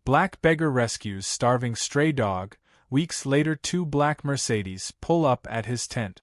Black beggar rescues starving stray dog. Weeks later, two black Mercedes pull up at his tent.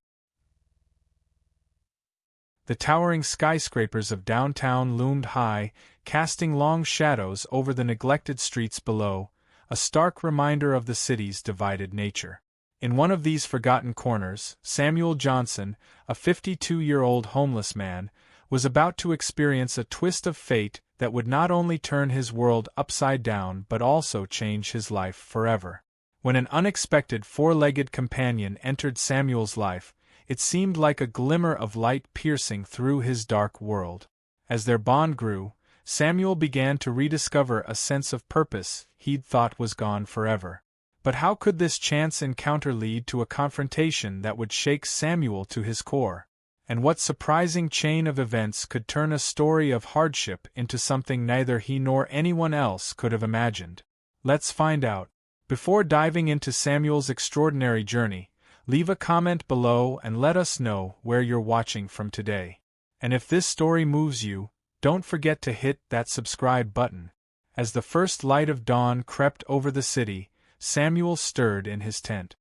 The towering skyscrapers of downtown loomed high, casting long shadows over the neglected streets below, a stark reminder of the city's divided nature. In one of these forgotten corners, Samuel Johnson, a 52-year-old homeless man, was about to experience a twist of fate that would not only turn his world upside down but also change his life forever. When an unexpected four-legged companion entered Samuel's life, it seemed like a glimmer of light piercing through his dark world. As their bond grew, Samuel began to rediscover a sense of purpose he'd thought was gone forever. But how could this chance encounter lead to a confrontation that would shake Samuel to his core? And what surprising chain of events could turn a story of hardship into something neither he nor anyone else could have imagined? Let's find out. Before diving into Samuel's extraordinary journey, leave a comment below and let us know where you're watching from today. And if this story moves you, don't forget to hit that subscribe button. As the first light of dawn crept over the city, Samuel stirred in his tent.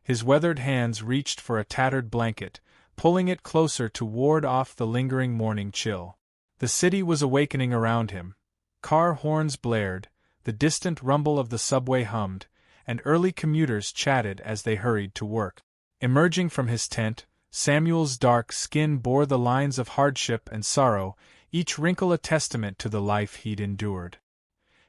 His weathered hands reached for a tattered blanket, pulling it closer to ward off the lingering morning chill. The city was awakening around him. Car horns blared, the distant rumble of the subway hummed, and early commuters chatted as they hurried to work. Emerging from his tent, Samuel's dark skin bore the lines of hardship and sorrow, each wrinkle a testament to the life he'd endured.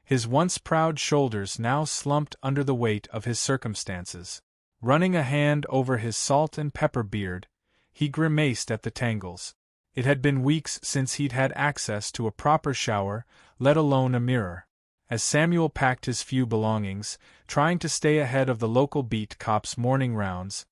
His once proud shoulders now slumped under the weight of his circumstances. Running a hand over his salt and pepper beard, he grimaced at the tangles. It had been weeks since he'd had access to a proper shower, let alone a mirror. As Samuel packed his few belongings, trying to stay ahead of the local beat cop's morning rounds,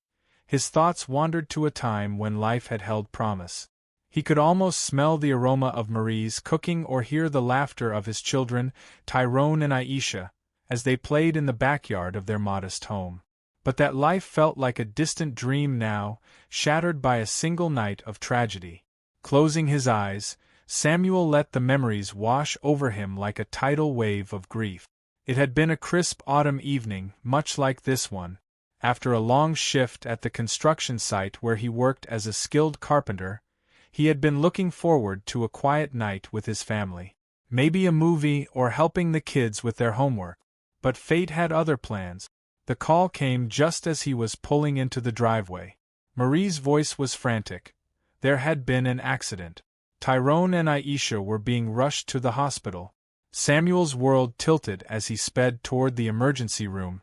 his thoughts wandered to a time when life had held promise. He could almost smell the aroma of Marie's cooking or hear the laughter of his children, Tyrone and Aisha, as they played in the backyard of their modest home. But that life felt like a distant dream now, shattered by a single night of tragedy. Closing his eyes, Samuel let the memories wash over him like a tidal wave of grief. It had been a crisp autumn evening, much like this one. After a long shift at the construction site where he worked as a skilled carpenter, he had been looking forward to a quiet night with his family. Maybe a movie or helping the kids with their homework. But fate had other plans. The call came just as he was pulling into the driveway. Marie's voice was frantic. There had been an accident. Tyrone and Aisha were being rushed to the hospital. Samuel's world tilted as he sped toward the emergency room,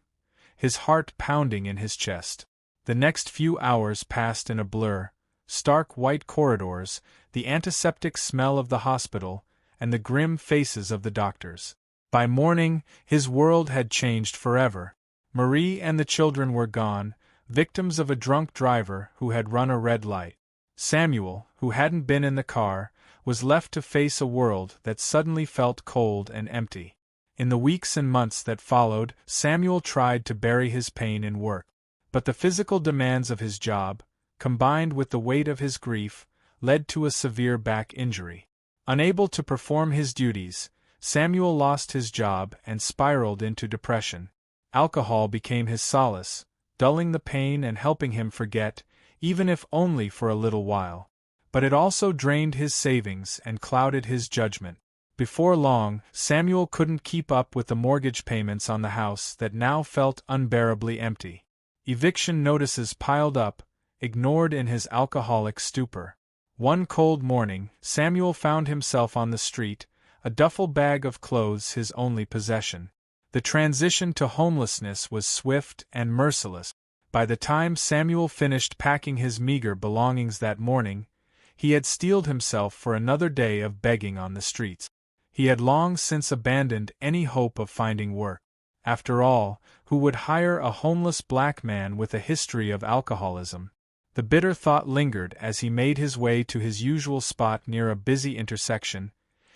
his heart pounding in his chest. The next few hours passed in a blur. Stark white corridors, the antiseptic smell of the hospital, and the grim faces of the doctors. By morning, his world had changed forever. Marie and the children were gone, victims of a drunk driver who had run a red light. Samuel, who hadn't been in the car, was left to face a world that suddenly felt cold and empty. In the weeks and months that followed, Samuel tried to bury his pain in work. But the physical demands of his job, combined with the weight of his grief, led to a severe back injury. Unable to perform his duties, Samuel lost his job and spiraled into depression. Alcohol became his solace, dulling the pain and helping him forget, even if only for a little while. But it also drained his savings and clouded his judgment. Before long, Samuel couldn't keep up with the mortgage payments on the house that now felt unbearably empty. Eviction notices piled up, ignored in his alcoholic stupor. One cold morning, Samuel found himself on the street, a duffel bag of clothes his only possession. The transition to homelessness was swift and merciless. By the time Samuel finished packing his meager belongings that morning, he had steeled himself for another day of begging on the streets. He had long since abandoned any hope of finding work. After all, who would hire a homeless black man with a history of alcoholism? The bitter thought lingered as he made his way to his usual spot near a busy intersection,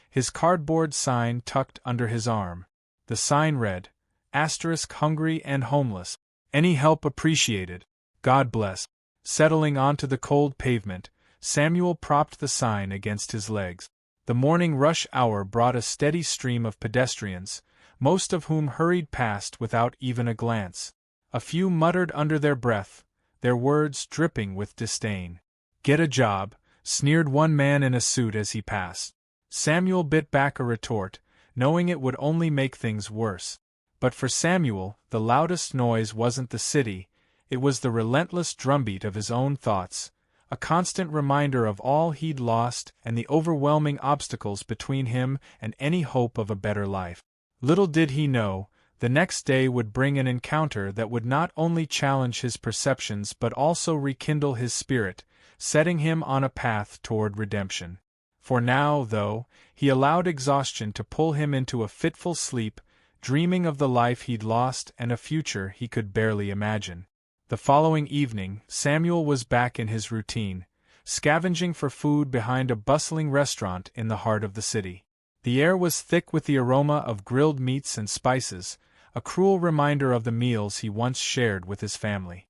his cardboard sign tucked under his arm. The sign read, *Hungry and homeless. Any help appreciated. God bless. Settling onto the cold pavement, Samuel propped the sign against his legs. The morning rush hour brought a steady stream of pedestrians, most of whom hurried past without even a glance. A few muttered under their breath, their words dripping with disdain. "Get a job," sneered one man in a suit as he passed. Samuel bit back a retort, knowing it would only make things worse. But for Samuel, the loudest noise wasn't the city, it was the relentless drumbeat of his own thoughts, a constant reminder of all he'd lost and the overwhelming obstacles between him and any hope of a better life. Little did he know, the next day would bring an encounter that would not only challenge his perceptions but also rekindle his spirit, setting him on a path toward redemption. For now, though, he allowed exhaustion to pull him into a fitful sleep, dreaming of the life he'd lost and a future he could barely imagine. The following evening, Samuel was back in his routine, scavenging for food behind a bustling restaurant in the heart of the city. The air was thick with the aroma of grilled meats and spices, a cruel reminder of the meals he once shared with his family.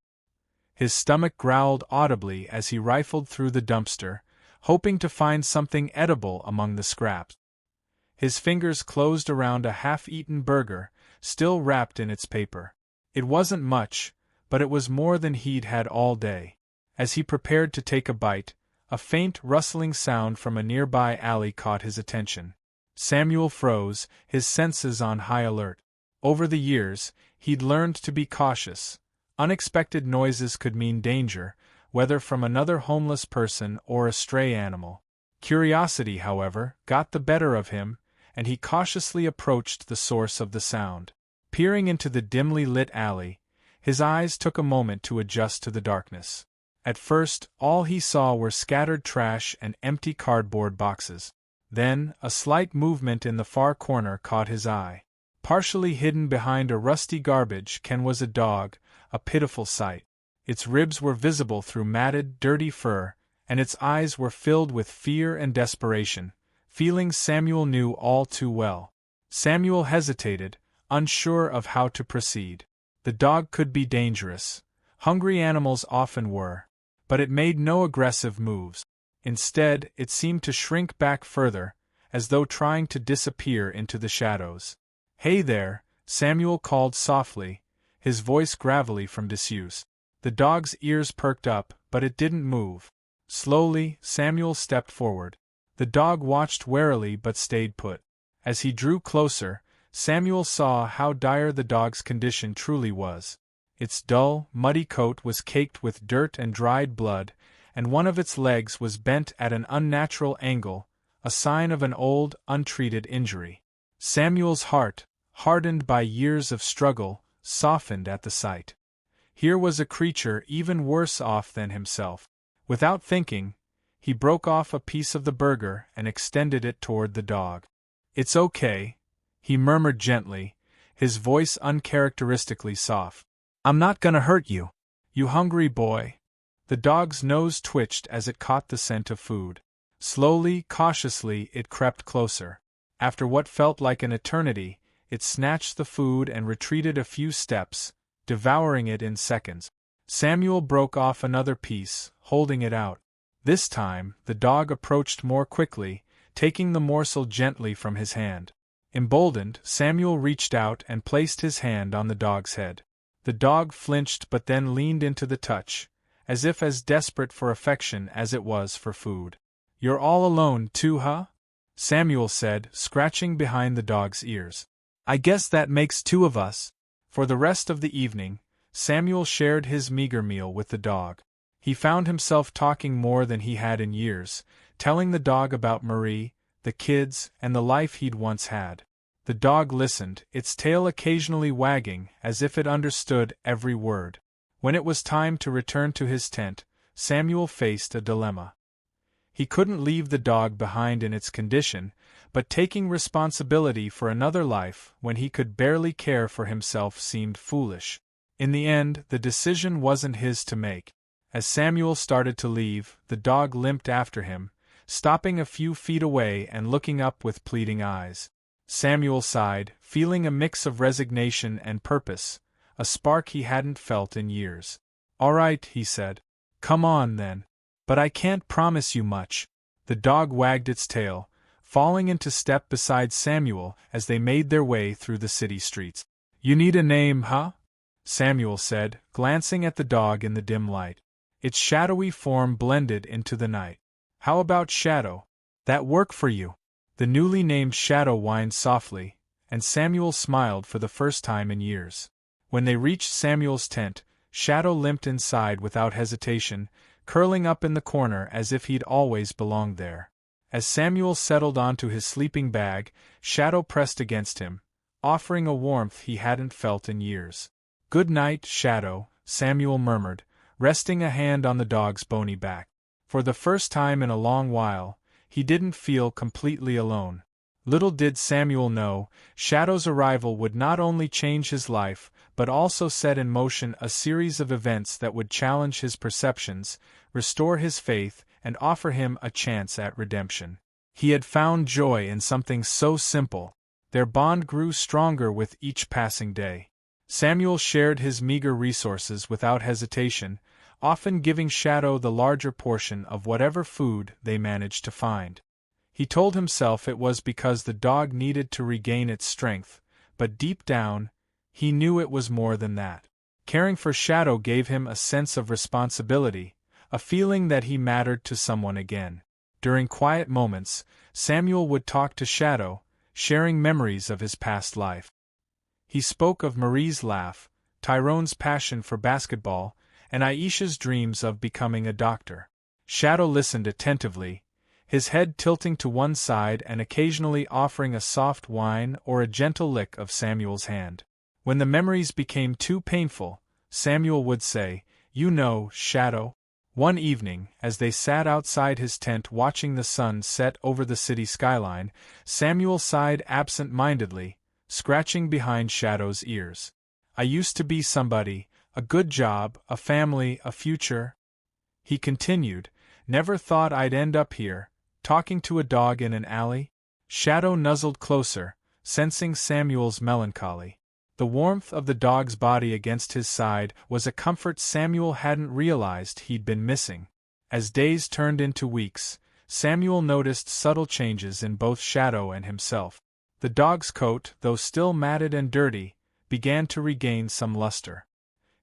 His stomach growled audibly as he rifled through the dumpster, hoping to find something edible among the scraps. His fingers closed around a half-eaten burger, still wrapped in its paper. It wasn't much, but it was more than he'd had all day. As he prepared to take a bite, a faint rustling sound from a nearby alley caught his attention. Samuel froze, his senses on high alert. Over the years, he'd learned to be cautious. Unexpected noises could mean danger, whether from another homeless person or a stray animal. Curiosity, however, got the better of him, and he cautiously approached the source of the sound. Peering into the dimly lit alley, his eyes took a moment to adjust to the darkness. At first, all he saw were scattered trash and empty cardboard boxes. Then, a slight movement in the far corner caught his eye. Partially hidden behind a rusty garbage can was a dog, a pitiful sight. Its ribs were visible through matted, dirty fur, and its eyes were filled with fear and desperation, feelings Samuel knew all too well. Samuel hesitated, unsure of how to proceed. The dog could be dangerous. Hungry animals often were. But it made no aggressive moves. Instead, it seemed to shrink back further, as though trying to disappear into the shadows. "Hey there," Samuel called softly, his voice gravelly from disuse. The dog's ears perked up, but it didn't move. Slowly, Samuel stepped forward. The dog watched warily but stayed put. As he drew closer, Samuel saw how dire the dog's condition truly was. Its dull, muddy coat was caked with dirt and dried blood, and one of its legs was bent at an unnatural angle, a sign of an old, untreated injury. Samuel's heart, hardened by years of struggle, softened at the sight. Here was a creature even worse off than himself. Without thinking, he broke off a piece of the burger and extended it toward the dog. "It's okay," he murmured gently, his voice uncharacteristically soft. "I'm not gonna hurt you. You hungry boy?" The dog's nose twitched as it caught the scent of food. Slowly, cautiously, it crept closer. After what felt like an eternity, it snatched the food and retreated a few steps, devouring it in seconds. Samuel broke off another piece, holding it out. This time, the dog approached more quickly, taking the morsel gently from his hand. Emboldened, Samuel reached out and placed his hand on the dog's head. The dog flinched but then leaned into the touch, as if as desperate for affection as it was for food. "You're all alone too, huh?" Samuel said, scratching behind the dog's ears. "I guess that makes two of us." For the rest of the evening, Samuel shared his meager meal with the dog. He found himself talking more than he had in years, telling the dog about Marie, the kids, and the life he'd once had. The dog listened, its tail occasionally wagging as if it understood every word. When it was time to return to his tent, Samuel faced a dilemma. He couldn't leave the dog behind in its condition, but taking responsibility for another life when he could barely care for himself seemed foolish. In the end, the decision wasn't his to make. As Samuel started to leave, the dog limped after him, stopping a few feet away and looking up with pleading eyes. Samuel sighed, feeling a mix of resignation and purpose, a spark he hadn't felt in years. "All right," he said. "Come on, then. But I can't promise you much." The dog wagged its tail, falling into step beside Samuel as they made their way through the city streets. "You need a name, huh?" Samuel said, glancing at the dog in the dim light. Its shadowy form blended into the night. "How about Shadow? That work for you?" The newly named Shadow whined softly, and Samuel smiled for the first time in years. When they reached Samuel's tent, Shadow limped inside without hesitation, curling up in the corner as if he'd always belonged there. As Samuel settled onto his sleeping bag, Shadow pressed against him, offering a warmth he hadn't felt in years. "Good night, Shadow," Samuel murmured, resting a hand on the dog's bony back. For the first time in a long while, he didn't feel completely alone. Little did Samuel know, Shadow's arrival would not only change his life, but also set in motion a series of events that would challenge his perceptions, restore his faith, and offer him a chance at redemption. He had found joy in something so simple. Their bond grew stronger with each passing day. Samuel shared his meager resources without hesitation, often giving Shadow the larger portion of whatever food they managed to find. He told himself it was because the dog needed to regain its strength, but deep down, he knew it was more than that. Caring for Shadow gave him a sense of responsibility, a feeling that he mattered to someone again. During quiet moments, Samuel would talk to Shadow, sharing memories of his past life. He spoke of Marie's laugh, Tyrone's passion for basketball, and Aisha's dreams of becoming a doctor. Shadow listened attentively, his head tilting to one side and occasionally offering a soft whine or a gentle lick of Samuel's hand. When the memories became too painful, Samuel would say, "You know, Shadow." One evening, as they sat outside his tent watching the sun set over the city skyline, Samuel sighed absent-mindedly, scratching behind Shadow's ears. "I used to be somebody, a good job, a family, a future," he continued. "Never thought I'd end up here, talking to a dog in an alley." Shadow nuzzled closer, sensing Samuel's melancholy. The warmth of the dog's body against his side was a comfort Samuel hadn't realized he'd been missing. As days turned into weeks, Samuel noticed subtle changes in both Shadow and himself. The dog's coat, though still matted and dirty, began to regain some luster.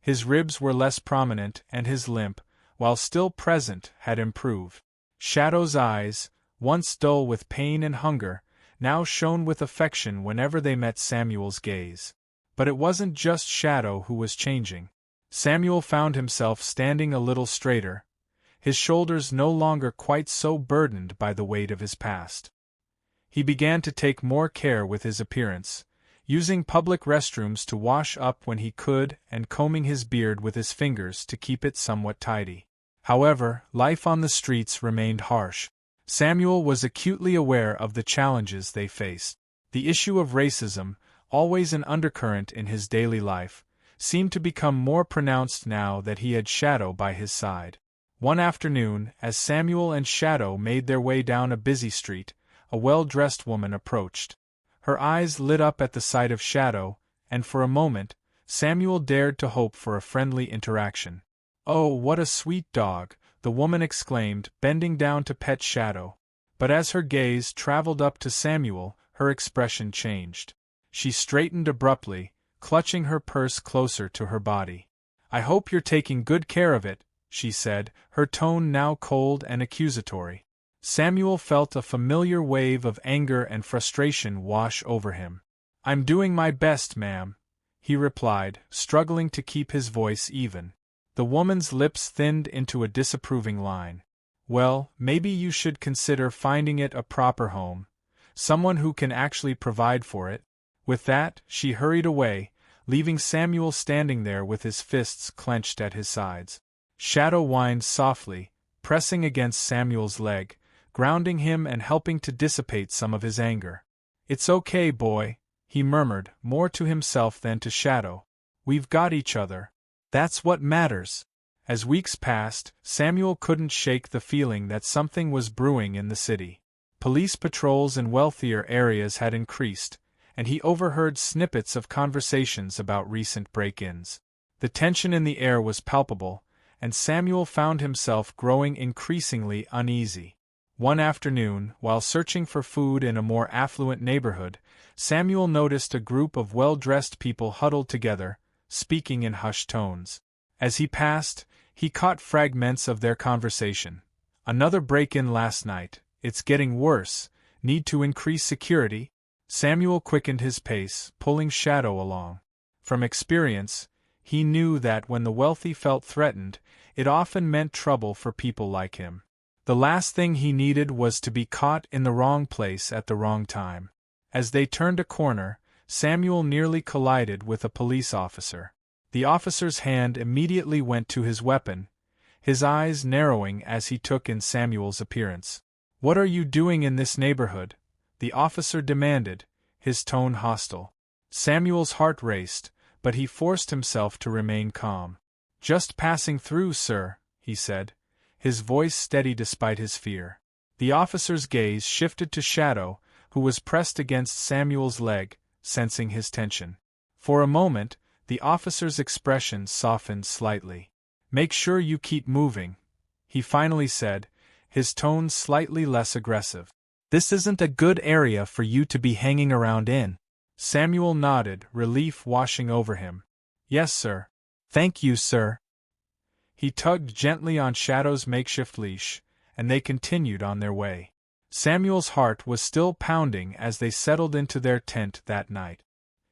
His ribs were less prominent and his limp, while still present, had improved. Shadow's eyes, once dull with pain and hunger, now shone with affection whenever they met Samuel's gaze. But it wasn't just Shadow who was changing. Samuel found himself standing a little straighter, his shoulders no longer quite so burdened by the weight of his past. He began to take more care with his appearance, using public restrooms to wash up when he could and combing his beard with his fingers to keep it somewhat tidy. However, life on the streets remained harsh. Samuel was acutely aware of the challenges they faced. The issue of racism, always an undercurrent in his daily life, seemed to become more pronounced now that he had Shadow by his side. One afternoon, as Samuel and Shadow made their way down a busy street, a well-dressed woman approached. Her eyes lit up at the sight of Shadow, and for a moment, Samuel dared to hope for a friendly interaction. "Oh, what a sweet dog," the woman exclaimed, bending down to pet Shadow. But as her gaze traveled up to Samuel, her expression changed. She straightened abruptly, clutching her purse closer to her body. "I hope you're taking good care of it," she said, her tone now cold and accusatory. Samuel felt a familiar wave of anger and frustration wash over him. "I'm doing my best, ma'am," he replied, struggling to keep his voice even. The woman's lips thinned into a disapproving line. "Well, maybe you should consider finding it a proper home, someone who can actually provide for it." With that, she hurried away, leaving Samuel standing there with his fists clenched at his sides. Shadow whined softly, pressing against Samuel's leg, grounding him and helping to dissipate some of his anger. "It's okay, boy," he murmured, more to himself than to Shadow. "We've got each other. That's what matters." As weeks passed, Samuel couldn't shake the feeling that something was brewing in the city. Police patrols in wealthier areas had increased, and he overheard snippets of conversations about recent break-ins. The tension in the air was palpable, and Samuel found himself growing increasingly uneasy. One afternoon, while searching for food in a more affluent neighborhood, Samuel noticed a group of well-dressed people huddled together, speaking in hushed tones. As he passed, he caught fragments of their conversation. "Another break-in last night. It's getting worse. Need to increase security?" Samuel quickened his pace, pulling Shadow along. From experience, he knew that when the wealthy felt threatened, it often meant trouble for people like him. The last thing he needed was to be caught in the wrong place at the wrong time. As they turned a corner, Samuel nearly collided with a police officer. The officer's hand immediately went to his weapon, his eyes narrowing as he took in Samuel's appearance. "What are you doing in this neighborhood?" the officer demanded, his tone hostile. Samuel's heart raced, but he forced himself to remain calm. "Just passing through, sir," he said, his voice steady despite his fear. The officer's gaze shifted to Shadow, who was pressed against Samuel's leg, sensing his tension. For a moment, the officer's expression softened slightly. "Make sure you keep moving," he finally said, his tone slightly less aggressive. "This isn't a good area for you to be hanging around in." Samuel nodded, relief washing over him. "Yes, sir. Thank you, sir." He tugged gently on Shadow's makeshift leash, and they continued on their way. Samuel's heart was still pounding as they settled into their tent that night.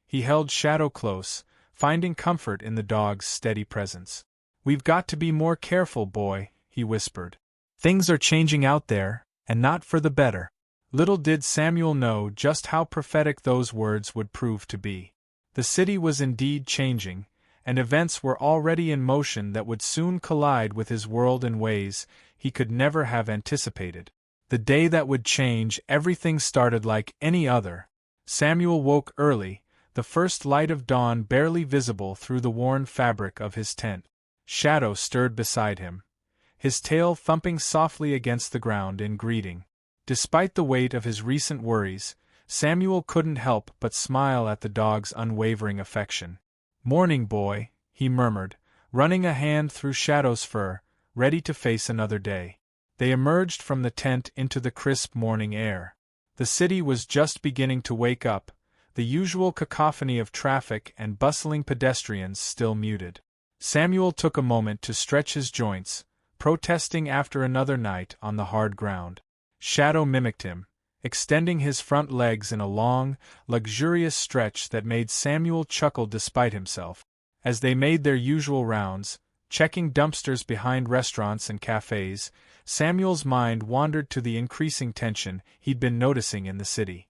He held Shadow close, finding comfort in the dog's steady presence. "We've got to be more careful, boy," he whispered. "Things are changing out there, and not for the better." Little did Samuel know just how prophetic those words would prove to be. The city was indeed changing, and events were already in motion that would soon collide with his world in ways he could never have anticipated. The day that would change everything started like any other. Samuel woke early, the first light of dawn barely visible through the worn fabric of his tent. Shadow stirred beside him, his tail thumping softly against the ground in greeting. Despite the weight of his recent worries, Samuel couldn't help but smile at the dog's unwavering affection. "Morning, boy," he murmured, running a hand through Shadow's fur, ready to face another day. They emerged from the tent into the crisp morning air. The city was just beginning to wake up, the usual cacophony of traffic and bustling pedestrians still muted. Samuel took a moment to stretch his joints, protesting after another night on the hard ground. Shadow mimicked him, extending his front legs in a long, luxurious stretch that made Samuel chuckle despite himself. As they made their usual rounds, checking dumpsters behind restaurants and cafes, Samuel's mind wandered to the increasing tension he'd been noticing in the city.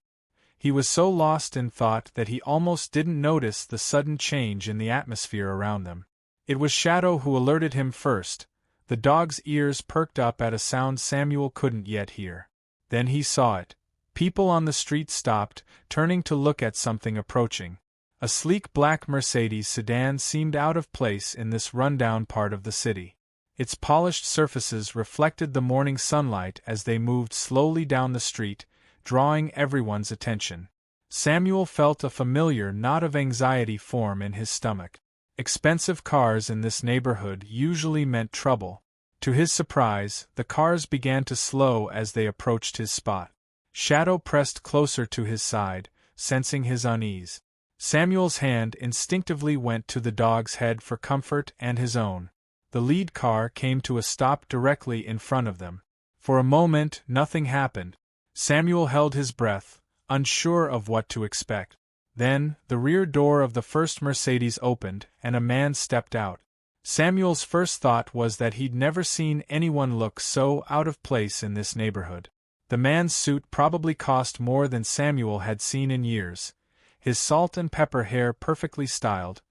He was so lost in thought that he almost didn't notice the sudden change in the atmosphere around them. It was Shadow who alerted him first. The dog's ears perked up at a sound Samuel couldn't yet hear. Then he saw it. People on the street stopped, turning to look at something approaching. A sleek black Mercedes sedan seemed out of place in this rundown part of the city. Its polished surfaces reflected the morning sunlight as they moved slowly down the street, drawing everyone's attention. Samuel felt a familiar knot of anxiety form in his stomach. Expensive cars in this neighborhood usually meant trouble. To his surprise, the cars began to slow as they approached his spot. Shadow pressed closer to his side, sensing his unease. Samuel's hand instinctively went to the dog's head for comfort and his own. The lead car came to a stop directly in front of them. For a moment, nothing happened. Samuel held his breath, unsure of what to expect. Then, the rear door of the first Mercedes opened, and a man stepped out. Samuel's first thought was that he'd never seen anyone look so out of place in this neighborhood. The man's suit probably cost more than Samuel had seen in years, his salt and pepper hair perfectly styled,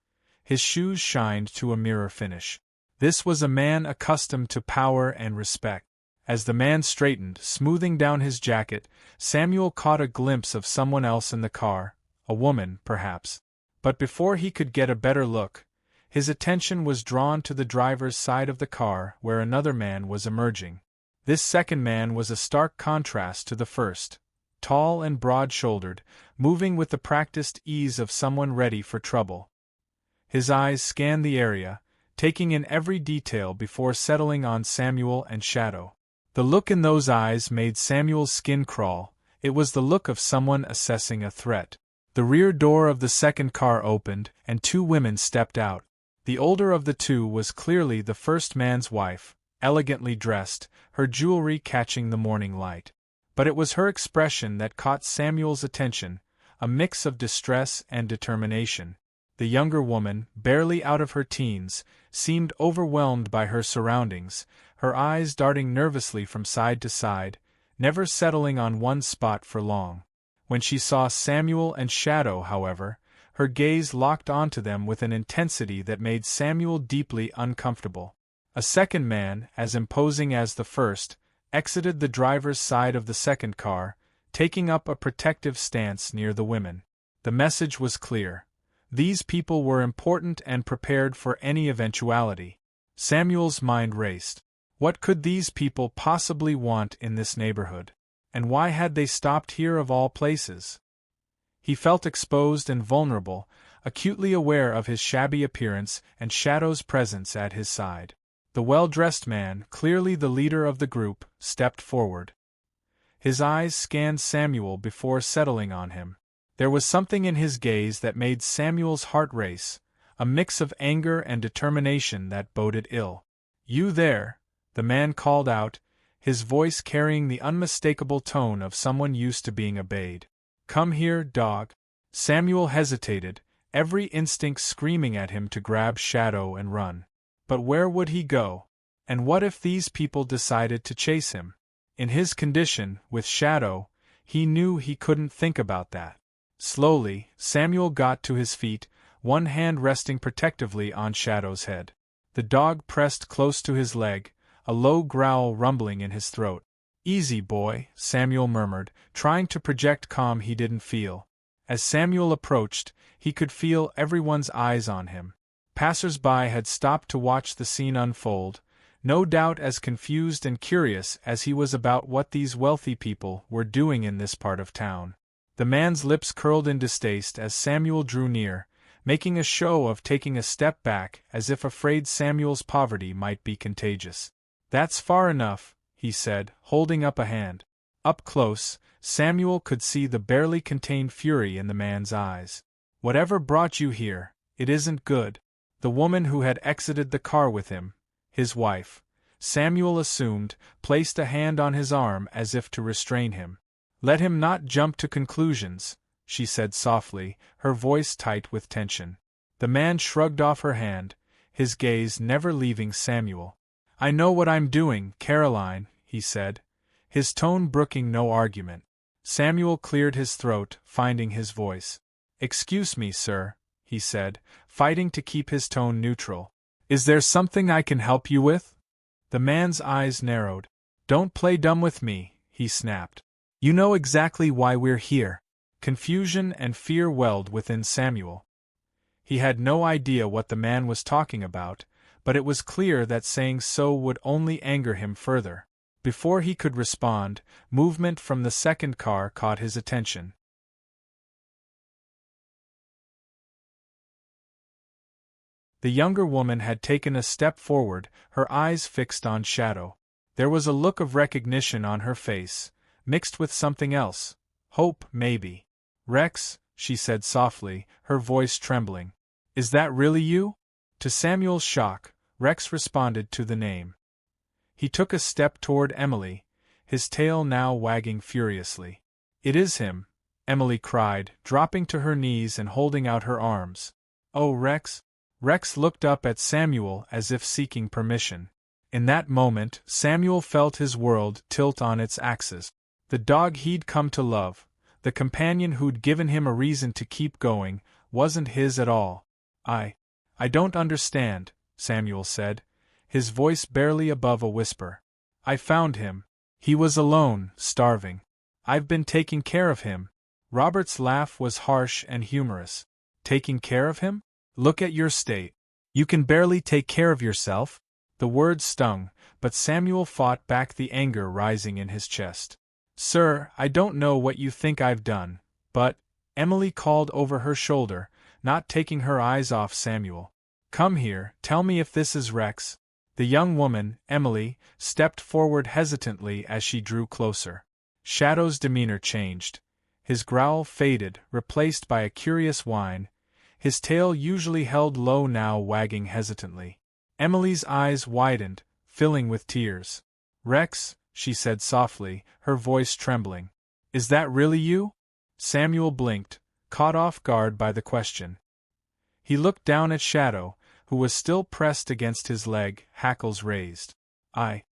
his shoes shined to a mirror finish. This was a man accustomed to power and respect. As the man straightened, smoothing down his jacket, Samuel caught a glimpse of someone else in the car. A woman, perhaps. But before he could get a better look, his attention was drawn to the driver's side of the car where another man was emerging. This second man was a stark contrast to the first, tall and broad-shouldered, moving with the practiced ease of someone ready for trouble. His eyes scanned the area, taking in every detail before settling on Samuel and Shadow. The look in those eyes made Samuel's skin crawl. It was the look of someone assessing a threat. The rear door of the second car opened, and two women stepped out. The older of the two was clearly the first man's wife, elegantly dressed, her jewelry catching the morning light. But it was her expression that caught Samuel's attention, a mix of distress and determination. The younger woman, barely out of her teens, seemed overwhelmed by her surroundings, her eyes darting nervously from side to side, never settling on one spot for long. When she saw Samuel and Shadow, however, her gaze locked onto them with an intensity that made Samuel deeply uncomfortable. A second man, as imposing as the first, exited the driver's side of the second car, taking up a protective stance near the women. The message was clear. These people were important and prepared for any eventuality. Samuel's mind raced. What could these people possibly want in this neighborhood? And why had they stopped here of all places? He felt exposed and vulnerable, acutely aware of his shabby appearance and Shadow's presence at his side. The well-dressed man, clearly the leader of the group, stepped forward. His eyes scanned Samuel before settling on him. There was something in his gaze that made Samuel's heart race, a mix of anger and determination that boded ill. "You there," the man called out, his voice carrying the unmistakable tone of someone used to being obeyed. "Come here, dog." Samuel hesitated, every instinct screaming at him to grab Shadow and run. But where would he go? And what if these people decided to chase him? In his condition, with Shadow, he knew he couldn't think about that. Slowly, Samuel got to his feet, one hand resting protectively on Shadow's head. The dog pressed close to his leg, a low growl rumbling in his throat. "Easy, boy," Samuel murmured, trying to project calm he didn't feel. As Samuel approached, he could feel everyone's eyes on him. Passers-by had stopped to watch the scene unfold, no doubt as confused and curious as he was about what these wealthy people were doing in this part of town. The man's lips curled in distaste as Samuel drew near, making a show of taking a step back as if afraid Samuel's poverty might be contagious. "That's far enough," he said, holding up a hand. Up close, Samuel could see the barely contained fury in the man's eyes. "Whatever brought you here, it isn't good." The woman who had exited the car with him, his wife, Samuel assumed, placed a hand on his arm as if to restrain him. "Let him not jump to conclusions," she said softly, her voice tight with tension. The man shrugged off her hand, his gaze never leaving Samuel. "I know what I'm doing, Caroline," he said, his tone brooking no argument. Samuel cleared his throat, finding his voice. "Excuse me, sir," he said, fighting to keep his tone neutral. "Is there something I can help you with?" The man's eyes narrowed. "Don't play dumb with me," he snapped. "You know exactly why we're here." Confusion and fear welled within Samuel. He had no idea what the man was talking about, but it was clear that saying so would only anger him further. Before he could respond, movement from the second car caught his attention. The younger woman had taken a step forward, her eyes fixed on Shadow. There was a look of recognition on her face, mixed with something else. Hope, maybe. "Rex," she said softly, her voice trembling. "Is that really you?" To Samuel's shock, Rex responded to the name. He took a step toward Emily, his tail now wagging furiously. "It is him," Emily cried, dropping to her knees and holding out her arms. "Oh, Rex." Rex looked up at Samuel as if seeking permission. In that moment, Samuel felt his world tilt on its axis. The dog he'd come to love, the companion who'd given him a reason to keep going, wasn't his at all. I don't understand," Samuel said, his voice barely above a whisper. "I found him. He was alone, starving. I've been taking care of him." Robert's laugh was harsh and humorous. "Taking care of him? Look at your state. You can barely take care of yourself." The words stung, but Samuel fought back the anger rising in his chest. "Sir, I don't know what you think I've done, but," Emily called over her shoulder, not taking her eyes off Samuel. "Come here, tell me if this is Rex." The young woman, Emily, stepped forward hesitantly as she drew closer. Shadow's demeanor changed. His growl faded, replaced by a curious whine, his tail usually held low now wagging hesitantly. Emily's eyes widened, filling with tears. "Rex," she said softly, her voice trembling. "Is that really you?" Samuel blinked, caught off guard by the question. He looked down at Shadow, who was still pressed against his leg, hackles raised. I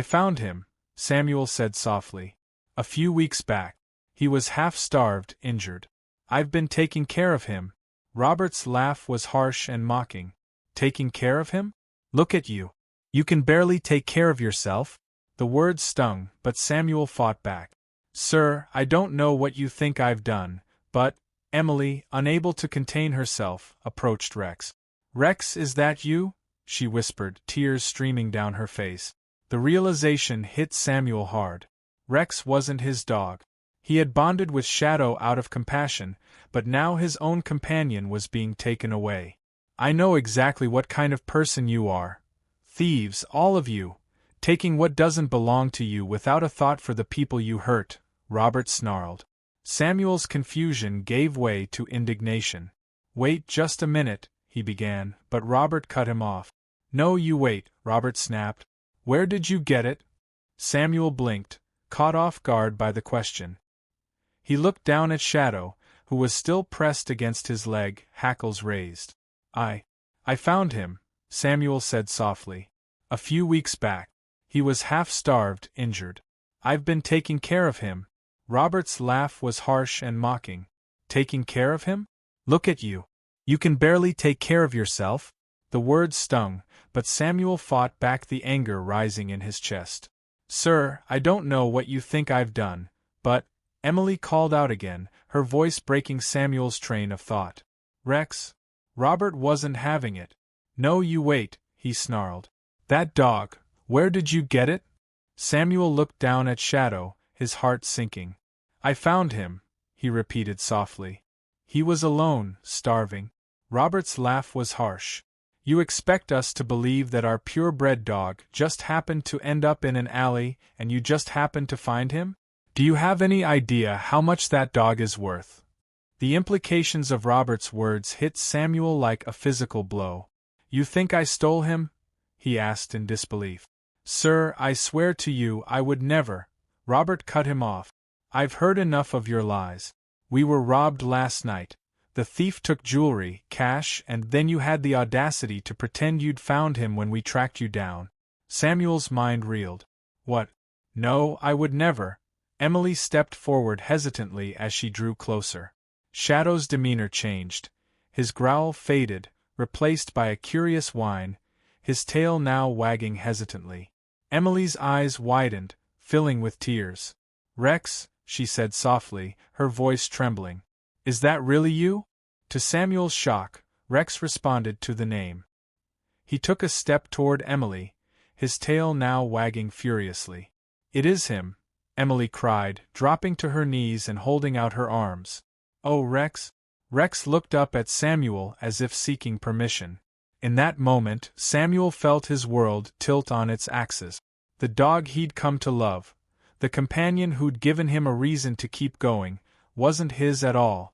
found him," Samuel said softly. "A few weeks back. He was half-starved, injured. I've been taking care of him." Robert's laugh was harsh and mocking. "Taking care of him? Look at you. You can barely take care of yourself?" The words stung, but Samuel fought back. "Sir, I don't know what you think I've done, but—" Emily, unable to contain herself, approached Rex. "Rex, is that you?" she whispered, tears streaming down her face. The realization hit Samuel hard. Rex wasn't his dog. He had bonded with Shadow out of compassion, but now his own companion was being taken away. "I know exactly what kind of person you are. Thieves, all of you. Taking what doesn't belong to you without a thought for the people you hurt," Robert snarled. Samuel's confusion gave way to indignation. "Wait just a minute," he began, but Robert cut him off. "No, you wait," Robert snapped. "Where did you get it?" Samuel blinked, caught off guard by the question. He looked down at Shadow, who was still pressed against his leg, hackles raised. I found him," Samuel said softly. "A few weeks back. He was half-starved, injured. I've been taking care of him." Robert's laugh was harsh and mocking. "Taking care of him? Look at you. You can barely take care of yourself?" The words stung, but Samuel fought back the anger rising in his chest. "Sir, I don't know what you think I've done, but—" Emily called out again, her voice breaking Samuel's train of thought. "Rex?" Robert wasn't having it. "No, you wait," he snarled. "That dog, where did you get it?" Samuel looked down at Shadow, his heart sinking. "I found him," he repeated softly. "He was alone, starving." Robert's laugh was harsh. "You expect us to believe that our purebred dog just happened to end up in an alley and you just happened to find him? Do you have any idea how much that dog is worth?" The implications of Robert's words hit Samuel like a physical blow. "You think I stole him?" he asked in disbelief. "Sir, I swear to you I would never." Robert cut him off. "I've heard enough of your lies. We were robbed last night. The thief took jewelry, cash, and then you had the audacity to pretend you'd found him when we tracked you down." Samuel's mind reeled. "What? No, I would never." Emily stepped forward hesitantly as she drew closer. Shadow's demeanor changed. His growl faded, replaced by a curious whine, his tail now wagging hesitantly. Emily's eyes widened, filling with tears. "Rex," she said softly, her voice trembling. "Is that really you?" To Samuel's shock, Rex responded to the name. He took a step toward Emily, his tail now wagging furiously. "It is him," Emily cried, dropping to her knees and holding out her arms. "Oh, Rex!" Rex looked up at Samuel as if seeking permission. In that moment, Samuel felt his world tilt on its axis. The dog he'd come to love, the companion who'd given him a reason to keep going, wasn't his at all.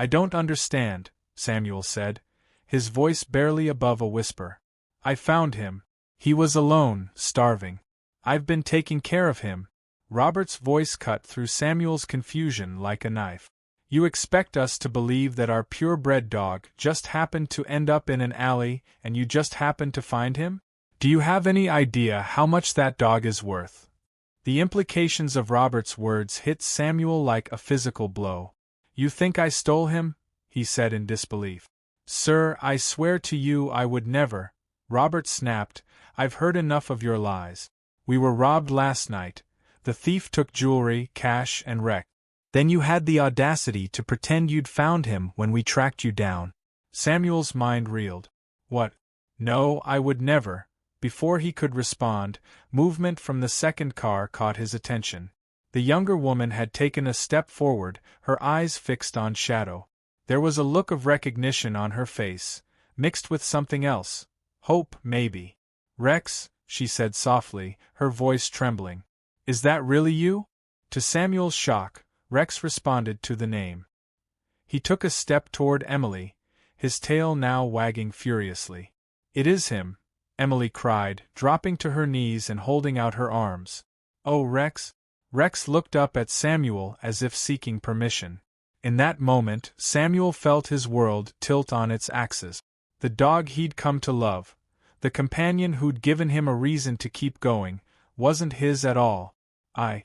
I don't understand," Samuel said, his voice barely above a whisper. "I found him. He was alone, starving. I've been taking care of him." Robert's voice cut through Samuel's confusion like a knife. "You expect us to believe that our purebred dog just happened to end up in an alley and you just happened to find him? Do you have any idea how much that dog is worth?" The implications of Robert's words hit Samuel like a physical blow. "You think I stole him?" he said in disbelief. "Sir, I swear to you I would never," Robert snapped. "I've heard enough of your lies. We were robbed last night. The thief took jewelry, cash, and wrecked. Then you had the audacity to pretend you'd found him when we tracked you down." Samuel's mind reeled. "What? No, I would never." Before he could respond, movement from the second car caught his attention. The younger woman had taken a step forward, her eyes fixed on Shadow. There was a look of recognition on her face, mixed with something else. Hope, maybe. Rex, she said softly, her voice trembling. Is that really you? To Samuel's shock, Rex responded to the name. He took a step toward Emily, his tail now wagging furiously. It is him, Emily cried, dropping to her knees and holding out her arms. Oh, Rex! Rex looked up at Samuel as if seeking permission. In that moment, Samuel felt his world tilt on its axis. The dog he'd come to love, the companion who'd given him a reason to keep going, wasn't his at all. I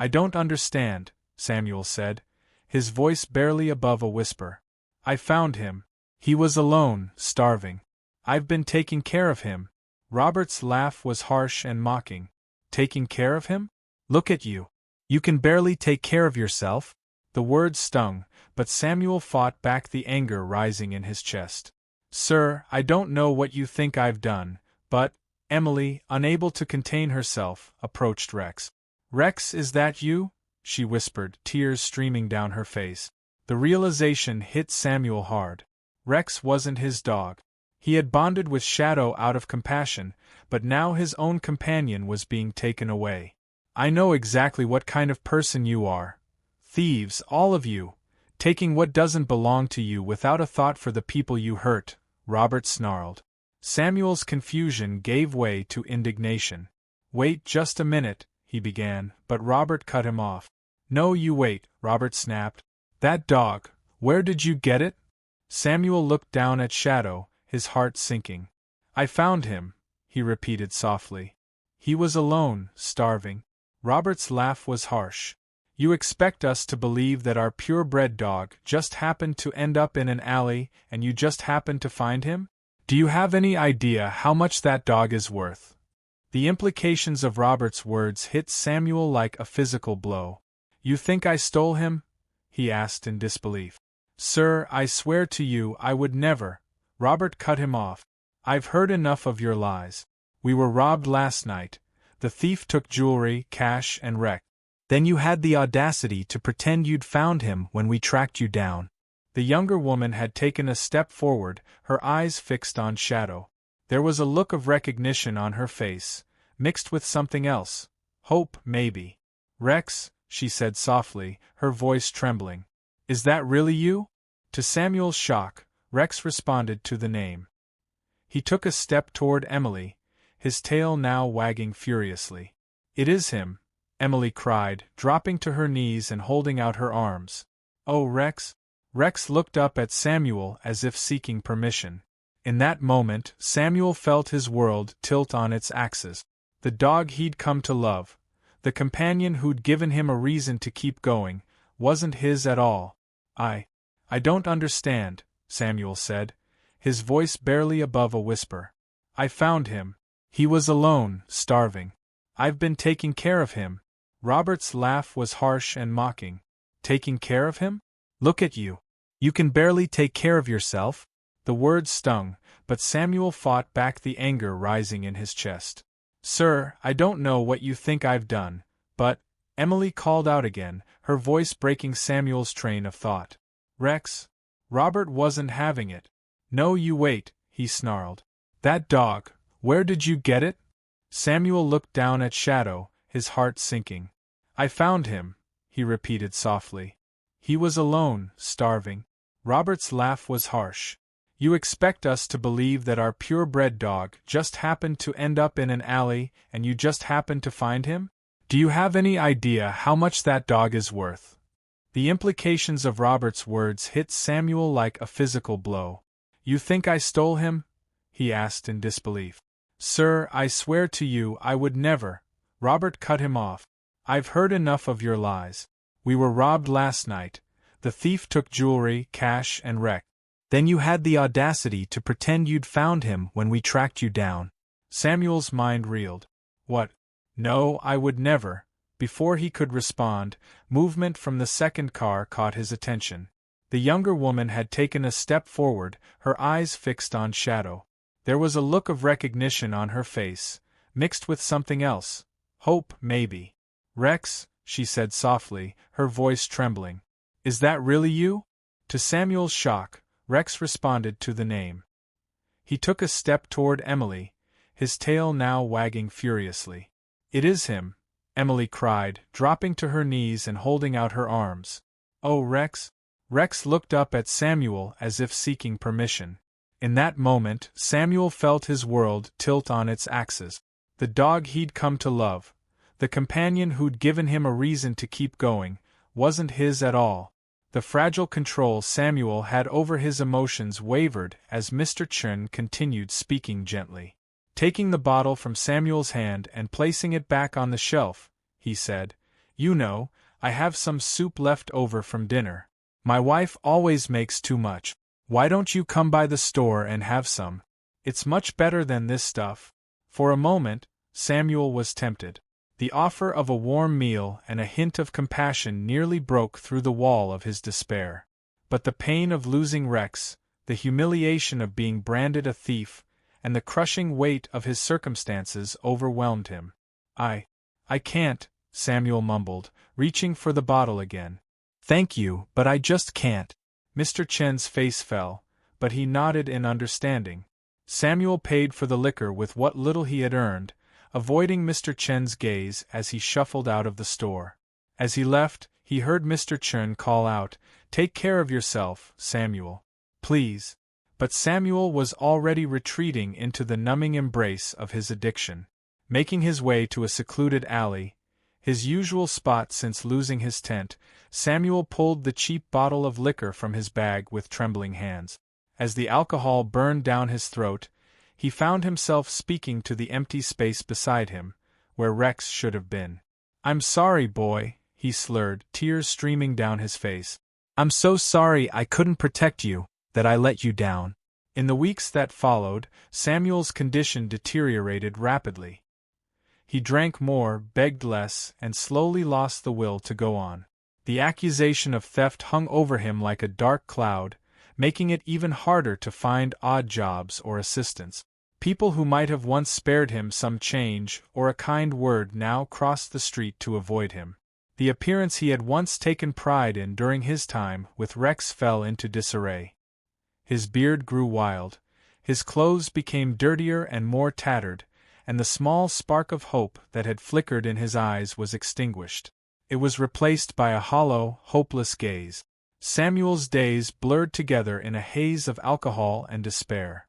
don't understand, Samuel said, his voice barely above a whisper. I found him. He was alone, starving. I've been taking care of him. Robert's laugh was harsh and mocking. Taking care of him? Look at you. You can barely take care of yourself? The words stung, but Samuel fought back the anger rising in his chest. Sir, I don't know what you think I've done, but, Emily, unable to contain herself, approached Rex. Rex, is that you? She whispered, tears streaming down her face. The realization hit Samuel hard. Rex wasn't his dog. He had bonded with Shadow out of compassion, but now his own companion was being taken away. I know exactly what kind of person you are. Thieves, all of you. Taking what doesn't belong to you without a thought for the people you hurt, Robert snarled. Samuel's confusion gave way to indignation. Wait just a minute, he began, but Robert cut him off. No, you wait, Robert snapped. That dog, where did you get it? Samuel looked down at Shadow, his heart sinking. I found him, he repeated softly. He was alone, starving. Robert's laugh was harsh. You expect us to believe that our purebred dog just happened to end up in an alley and you just happened to find him? Do you have any idea how much that dog is worth? The implications of Robert's words hit Samuel like a physical blow. You think I stole him? He asked in disbelief. Sir, I swear to you I would never. Robert cut him off. I've heard enough of your lies. We were robbed last night. The thief took jewelry, cash, and wrecked. Then you had the audacity to pretend you'd found him when we tracked you down. The younger woman had taken a step forward, her eyes fixed on Shadow. There was a look of recognition on her face, mixed with something else. Hope, maybe. Rex, she said softly, her voice trembling. Is that really you? To Samuel's shock, Rex responded to the name. He took a step toward Emily, his tail now wagging furiously. It is him, Emily cried, dropping to her knees and holding out her arms. Oh, Rex? Rex looked up at Samuel as if seeking permission. In that moment, Samuel felt his world tilt on its axis. The dog he'd come to love, the companion who'd given him a reason to keep going, wasn't his at all. I don't understand, Samuel said, his voice barely above a whisper. I found him. He was alone, starving. I've been taking care of him. Robert's laugh was harsh and mocking. Taking care of him? Look at you. You can barely take care of yourself? The words stung, but Samuel fought back the anger rising in his chest. Sir, I don't know what you think I've done, but, Emily called out again, her voice breaking Samuel's train of thought. Rex? Robert wasn't having it. No, you wait, he snarled. That dog, where did you get it? Samuel looked down at Shadow, his heart sinking. I found him, he repeated softly. He was alone, starving. Robert's laugh was harsh. You expect us to believe that our purebred dog just happened to end up in an alley and you just happened to find him? Do you have any idea how much that dog is worth? The implications of Robert's words hit Samuel like a physical blow. You think I stole him? He asked in disbelief. Sir, I swear to you I would never. Robert cut him off. I've heard enough of your lies. We were robbed last night. The thief took jewelry, cash, and wrecked. Then you had the audacity to pretend you'd found him when we tracked you down. Samuel's mind reeled. What? No, I would never. Before he could respond, movement from the second car caught his attention. The younger woman had taken a step forward, her eyes fixed on Shadow. There was a look of recognition on her face, mixed with something else. Hope, maybe. Rex, she said softly, her voice trembling. Is that really you? To Samuel's shock, Rex responded to the name. He took a step toward Emily, his tail now wagging furiously. "It is him," Emily cried, dropping to her knees and holding out her arms. "Oh, Rex!" Rex looked up at Samuel as if seeking permission. In that moment, Samuel felt his world tilt on its axis. The dog he'd come to love, the companion who'd given him a reason to keep going, wasn't his at all. The fragile control Samuel had over his emotions wavered as Mr. Chen continued speaking gently. Taking the bottle from Samuel's hand and placing it back on the shelf, he said, "You know, I have some soup left over from dinner. My wife always makes too much. Why don't you come by the store and have some? It's much better than this stuff." For a moment, Samuel was tempted. The offer of a warm meal and a hint of compassion nearly broke through the wall of his despair. But the pain of losing Rex, the humiliation of being branded a thief, and the crushing weight of his circumstances overwhelmed him. I can't," Samuel mumbled, reaching for the bottle again. "Thank you, but I just can't." Mr. Chen's face fell, but he nodded in understanding. Samuel paid for the liquor with what little he had earned, avoiding Mr. Chen's gaze as he shuffled out of the store. As he left, he heard Mr. Chen call out, "Take care of yourself, Samuel. Please." But Samuel was already retreating into the numbing embrace of his addiction. Making his way to a secluded alley, his usual spot since losing his tent, Samuel pulled the cheap bottle of liquor from his bag with trembling hands. As the alcohol burned down his throat, he found himself speaking to the empty space beside him, where Rex should have been. "I'm sorry, boy," he slurred, tears streaming down his face. "I'm so sorry I couldn't protect you, that I let you down." In the weeks that followed, Samuel's condition deteriorated rapidly. He drank more, begged less, and slowly lost the will to go on. The accusation of theft hung over him like a dark cloud, making it even harder to find odd jobs or assistance. People who might have once spared him some change or a kind word now crossed the street to avoid him. The appearance he had once taken pride in during his time with Rex fell into disarray. His beard grew wild, his clothes became dirtier and more tattered, and the small spark of hope that had flickered in his eyes was extinguished. It was replaced by a hollow, hopeless gaze. Samuel's days blurred together in a haze of alcohol and despair.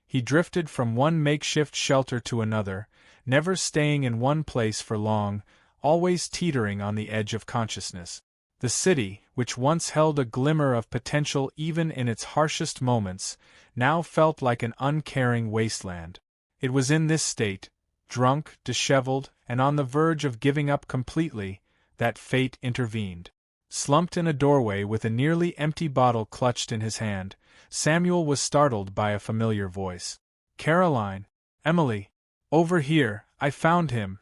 He drifted from one makeshift shelter to another, never staying in one place for long, always teetering on the edge of consciousness. The city, which once held a glimmer of potential even in its harshest moments, now felt like an uncaring wasteland. It was in this state, drunk, disheveled, and on the verge of giving up completely, that fate intervened. Slumped in a doorway with a nearly empty bottle clutched in his hand, Samuel was startled by a familiar voice. "Caroline! Emily! Over here, I found him!"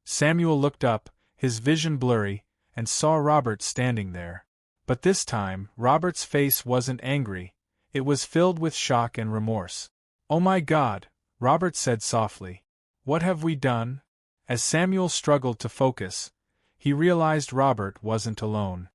Samuel looked up, his vision blurry, and saw Robert standing there. But this time, Robert's face wasn't angry, it was filled with shock and remorse. "Oh my God!" Robert said softly. "What have we done?" As Samuel struggled to focus, he realized Robert wasn't alone.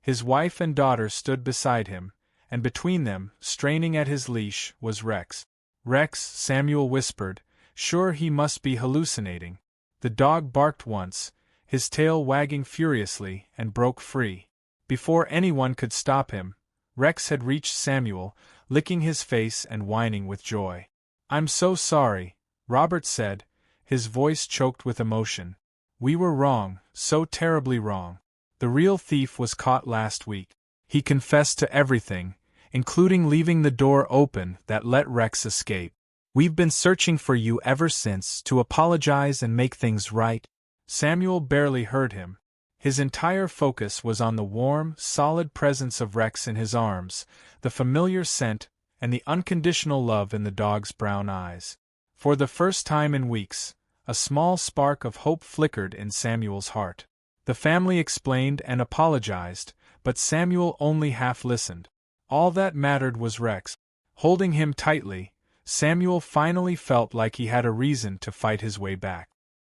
His wife and daughter stood beside him, and between them, straining at his leash, was Rex. "Rex," Samuel whispered, sure he must be hallucinating. The dog barked once, his tail wagging furiously, and broke free. Before anyone could stop him, Rex had reached Samuel, licking his face and whining with joy. "I'm so sorry," Robert said, his voice choked with emotion. "We were wrong, so terribly wrong. The real thief was caught last week. He confessed to everything, including leaving the door open that let Rex escape. We've been searching for you ever since to apologize and make things right." Samuel barely heard him. His entire focus was on the warm, solid presence of Rex in his arms, the familiar scent, and the unconditional love in the dog's brown eyes. For the first time in weeks, a small spark of hope flickered in Samuel's heart. The family explained and apologized, but Samuel only half listened. All that mattered was Rex. Holding him tightly, Samuel finally felt like he had a reason to fight his way back.